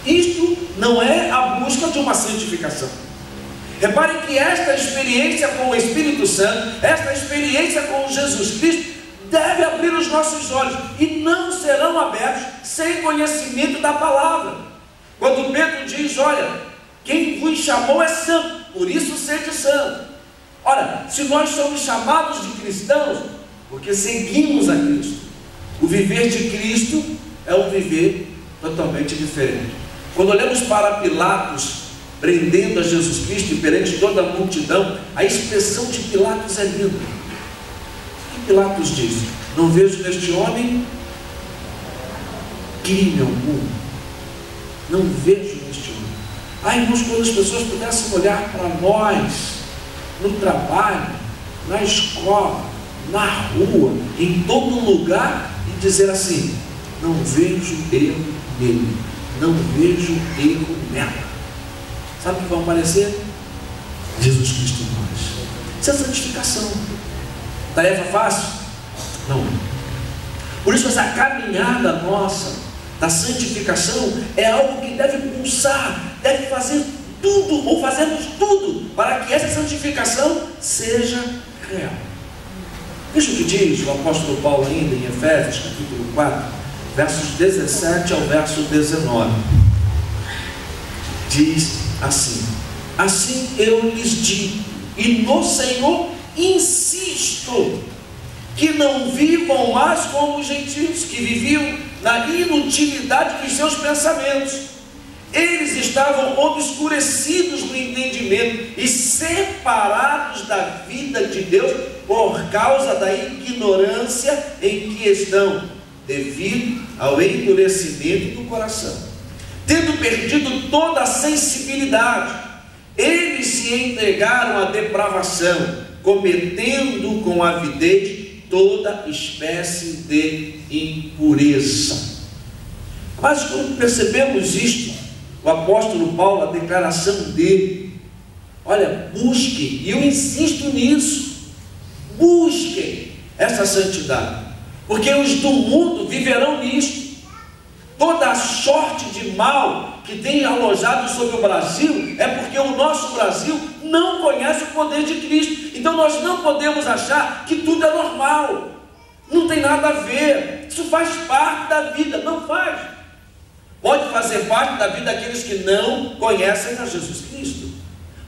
Isto não é a busca de uma santificação. Repare que esta experiência com o Espírito Santo, esta experiência com Jesus Cristo, deve abrir os nossos olhos, e não serão abertos sem conhecimento da palavra. Quando Pedro diz: olha, quem vos chamou é santo, por isso sede santo. Ora, se nós somos chamados de cristãos, porque seguimos a Cristo, o viver de Cristo é um viver totalmente diferente. Quando olhamos para Pilatos prendendo a Jesus Cristo perante toda a multidão, a expressão de Pilatos é linda. O que Pilatos diz? Não vejo neste homem crime algum. Não vejo neste homem. Ai, irmãos, quando as pessoas pudessem olhar para nós, no trabalho, na escola, na rua, em todo lugar, e dizer assim: não vejo erro nele, não vejo erro nela. Sabe o que vai aparecer? Jesus Cristo em nós. Isso é santificação. Tarefa fácil? Não. Por isso essa caminhada nossa da santificação é algo que deve pulsar, deve fazer tudo, ou fazermos tudo, para que essa santificação seja real. Veja o que diz o apóstolo Paulo ainda em Efésios capítulo 4, versos 17 ao verso 19. Diz assim: assim eu lhes digo, e no Senhor insisto, que não vivam mais como os gentios, que viviam na inutilidade dos seus pensamentos. Eles estavam obscurecidos no entendimento e separados da vida de Deus por causa da ignorância em que estão, devido ao endurecimento do coração. Tendo perdido toda a sensibilidade, eles se entregaram à depravação, cometendo com avidez toda espécie de impureza. Mas quando percebemos isto, o apóstolo Paulo, a declaração dele, olha, busquem, e eu insisto nisso, busquem essa santidade, porque os do mundo viverão nisto. Toda a sorte de mal que tem alojado sobre o Brasil é porque o nosso Brasil não conhece o poder de Cristo. Então nós não podemos achar que tudo é normal, não tem nada a ver, isso faz parte da vida. Não faz. Pode fazer parte da vida daqueles que não conhecem a Jesus Cristo,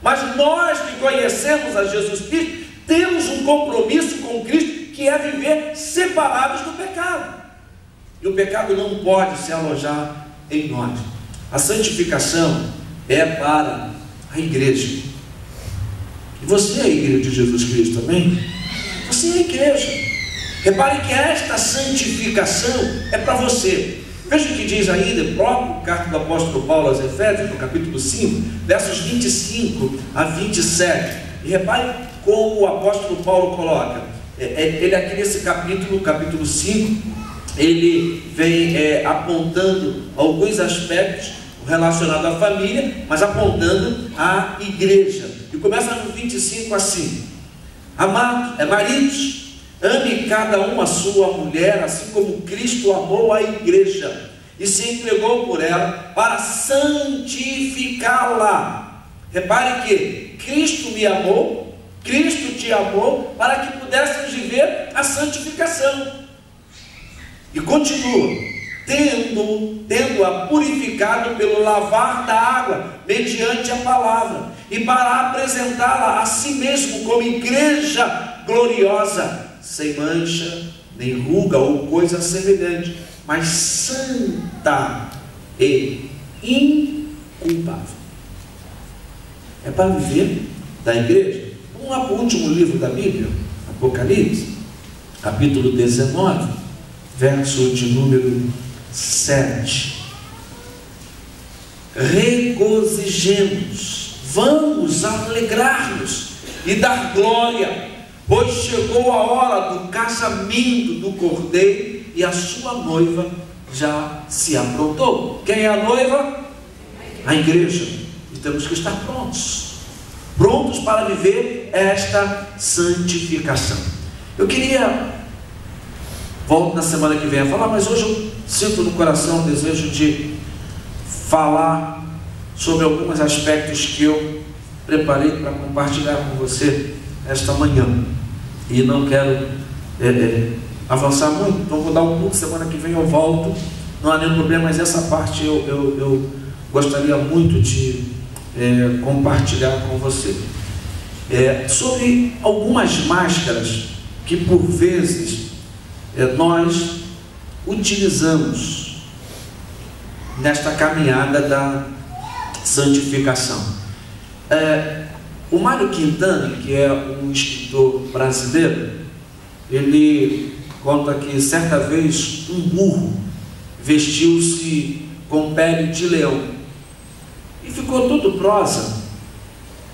mas nós que conhecemos a Jesus Cristo temos um compromisso com Cristo, que é viver separados do pecado. E o pecado não pode se alojar em nós. A santificação é para a igreja. E você é a igreja de Jesus Cristo, amém? Você é a igreja. Repare que esta santificação é para você. Veja o que diz ainda a própria carta do apóstolo Paulo aos Efésios, no capítulo 5, versos 25 a 27. E repare como o apóstolo Paulo coloca. Ele aqui nesse capítulo 5, ele vem apontando alguns aspectos relacionados à família, mas apontando à igreja. E começa no 25 assim: amados, maridos, ame cada um a sua mulher, assim como Cristo amou a igreja e se entregou por ela para santificá-la. Repare que Cristo me amou, Cristo te amou, para que pudéssemos viver a santificação. E continua: tendo-a purificado pelo lavar da água, mediante a palavra, e para apresentá-la a si mesmo como igreja gloriosa, sem mancha, nem ruga ou coisa semelhante, mas santa e inculpável. É para viver da igreja. Vamos lá para o último livro da Bíblia, Apocalipse, capítulo 19, verso de número 7. Regozijemos, vamos alegrar-nos e dar glória, pois chegou a hora do casamento do Cordeiro e a sua noiva já se aprontou. Quem é a noiva? A igreja. E temos que estar prontos para viver esta santificação. Eu queria, volto na semana que vem a falar, mas hoje eu sinto no coração o desejo de falar sobre alguns aspectos que eu preparei para compartilhar com você esta manhã. E não quero avançar muito, então vou dar um pouco, semana que vem eu volto, não há nenhum problema, mas essa parte eu gostaria muito de compartilhar com você. Sobre algumas máscaras que por vezes nós utilizamos nesta caminhada da santificação. O Mário Quintana, que é um escritor brasileiro, ele conta que certa vez um burro vestiu-se com pele de leão e ficou todo prosa,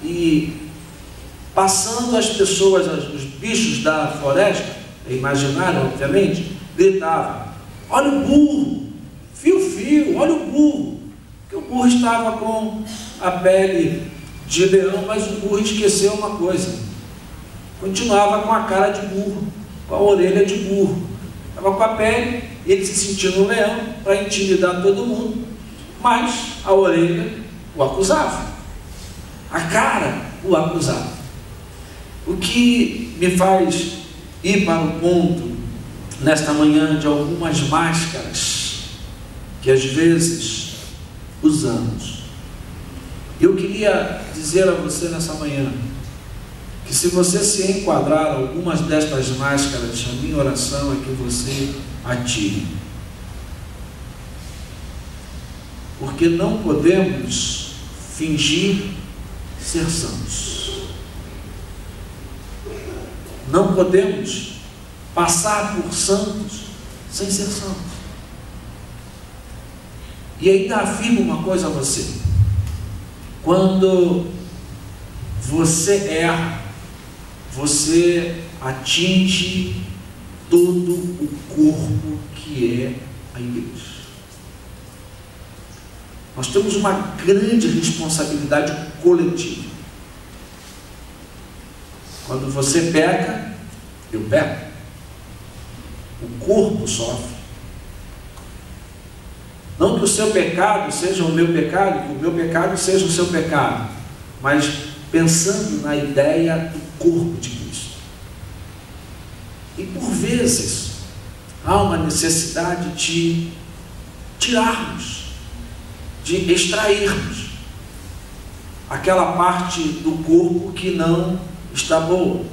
e passando as pessoas, os bichos da floresta, imaginário obviamente, gritavam: olha o burro, fio, olha o burro, porque o burro estava com a pele de leão, mas o burro esqueceu uma coisa, continuava com a cara de burro, com a orelha de burro, estava com a pele, ele se sentiu um leão para intimidar todo mundo, mas a orelha o acusava, a cara o acusava. O que me faz ir para o ponto nesta manhã de algumas máscaras que às vezes usamos. Eu queria dizer a você nessa manhã que, se você se enquadrar algumas destas máscaras, a minha oração é que você atire, porque não podemos fingir ser santos, não podemos passar por santos sem ser santos. E ainda afirmo uma coisa a você: quando você erra, você atinge todo o corpo que é a igreja. Nós temos uma grande responsabilidade coletiva. Quando você peca, eu peco, o corpo sofre. Não que o seu pecado seja o meu pecado, que o meu pecado seja o seu pecado, mas pensando na ideia do corpo de Cristo. E por vezes há uma necessidade de tirarmos, de extrairmos aquela parte do corpo que não está boa.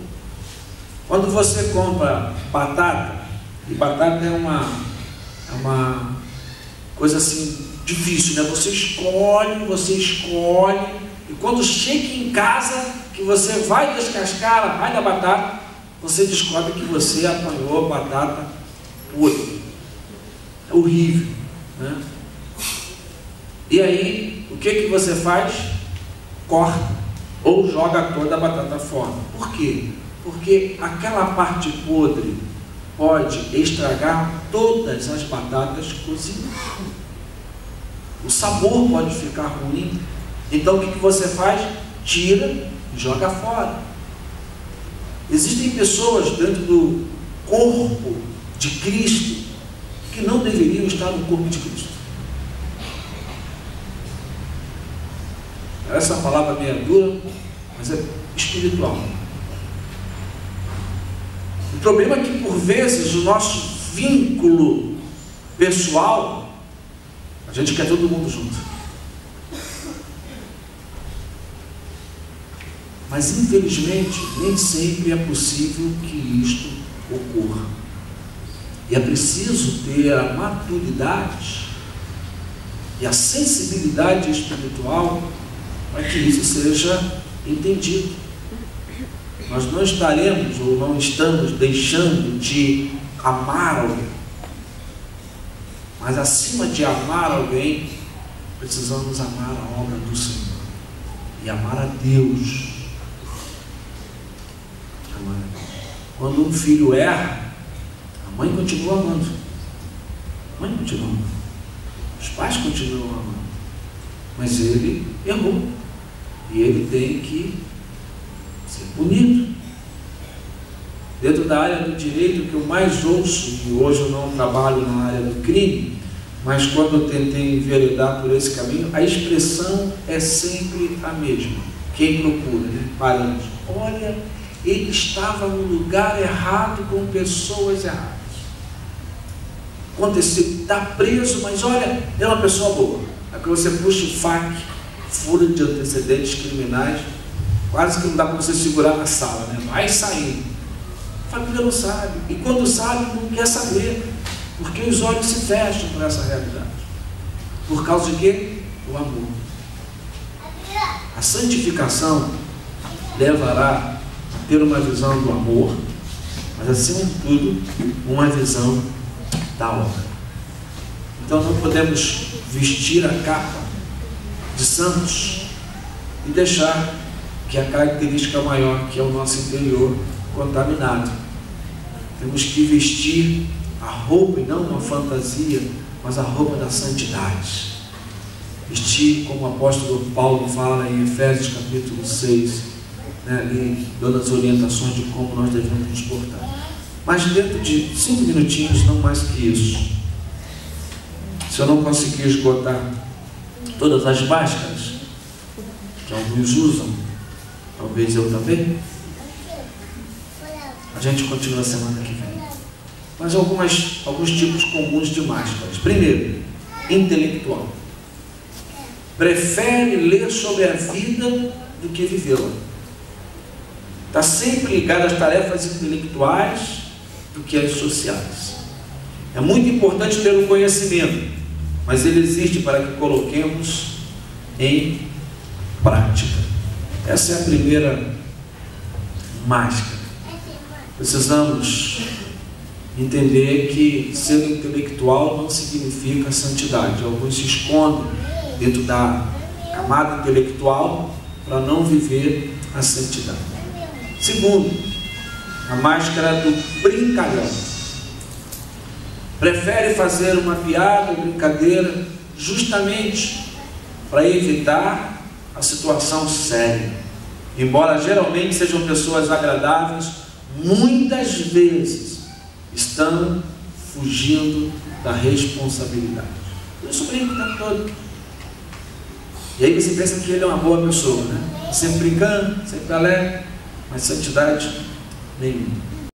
Quando você compra batata, e batata é uma coisa assim difícil, né? Você escolhe, e quando chega em casa, que você vai descascar a raia da batata, você descobre que você apanhou a batata podre. É horrível, né? E aí, o que você faz? Corta, ou joga toda a batata fora. Por quê? Porque aquela parte podre pode estragar todas as batatas cozidas. O sabor pode ficar ruim. Então o que você faz? Tira e joga fora. Existem pessoas dentro do corpo de Cristo que não deveriam estar no corpo de Cristo. Essa palavra meio dura, mas é espiritual. O problema é que, por vezes, o nosso vínculo pessoal, a gente quer todo mundo junto. Mas, infelizmente, nem sempre é possível que isto ocorra. E é preciso ter a maturidade e a sensibilidade espiritual para que isso seja entendido. Nós não estaremos ou não estamos deixando de amar alguém, mas acima de amar alguém, precisamos amar a obra do Senhor e amar a Deus. Quando um filho erra, a mãe continua amando, os pais continuam amando, mas ele errou e ele tem que ser punido. Dentro da área do direito, que eu mais ouço, e hoje eu não trabalho na área do crime, mas quando eu tentei enveredar por esse caminho, a expressão é sempre a mesma. Quem procura, né? Paramos. Olha, ele estava no lugar errado com pessoas erradas. Aconteceu, está preso, mas olha, é uma pessoa boa. É que você puxa o FAQ, fura de antecedentes criminais, quase que não dá para você segurar na sala, né? Vai saindo. A família não sabe, e quando sabe, não quer saber, porque os olhos se fecham para essa realidade. Por causa de quê? O amor. A santificação levará a ter uma visão do amor, mas acima de tudo, uma visão da obra. Então não podemos vestir a capa de santos e deixar que a característica maior, que é o nosso interior, contaminado. Temos que vestir a roupa, e não uma fantasia, mas a roupa da santidade. Vestir, como o apóstolo Paulo fala em Efésios capítulo 6, né, ali, dando as orientações de como nós devemos nos portar. Mas dentro de 5 minutinhos, não mais que isso. Se eu não conseguir esgotar todas as máscaras que alguns usam, talvez eu também, a gente continua a semana que vem. Mas alguns tipos comuns de máscaras. Primeiro, intelectual. Prefere ler sobre a vida do que vivê-la. Está sempre ligado às tarefas intelectuais do que às sociais. É muito importante ter um conhecimento, mas ele existe para que coloquemos em prática. Essa é a primeira máscara. Precisamos entender que ser intelectual não significa santidade. Alguns se escondem dentro da camada intelectual para não viver a santidade. Segundo, a máscara do brincalhão. Prefere fazer uma piada ou brincadeira justamente para evitar a situação séria. Embora geralmente sejam pessoas agradáveis, muitas vezes estão fugindo da responsabilidade. Por isso brinca o tempo todo. E aí você pensa que ele é uma boa pessoa, né? Sempre brincando, sempre alegre, mas santidade nenhuma.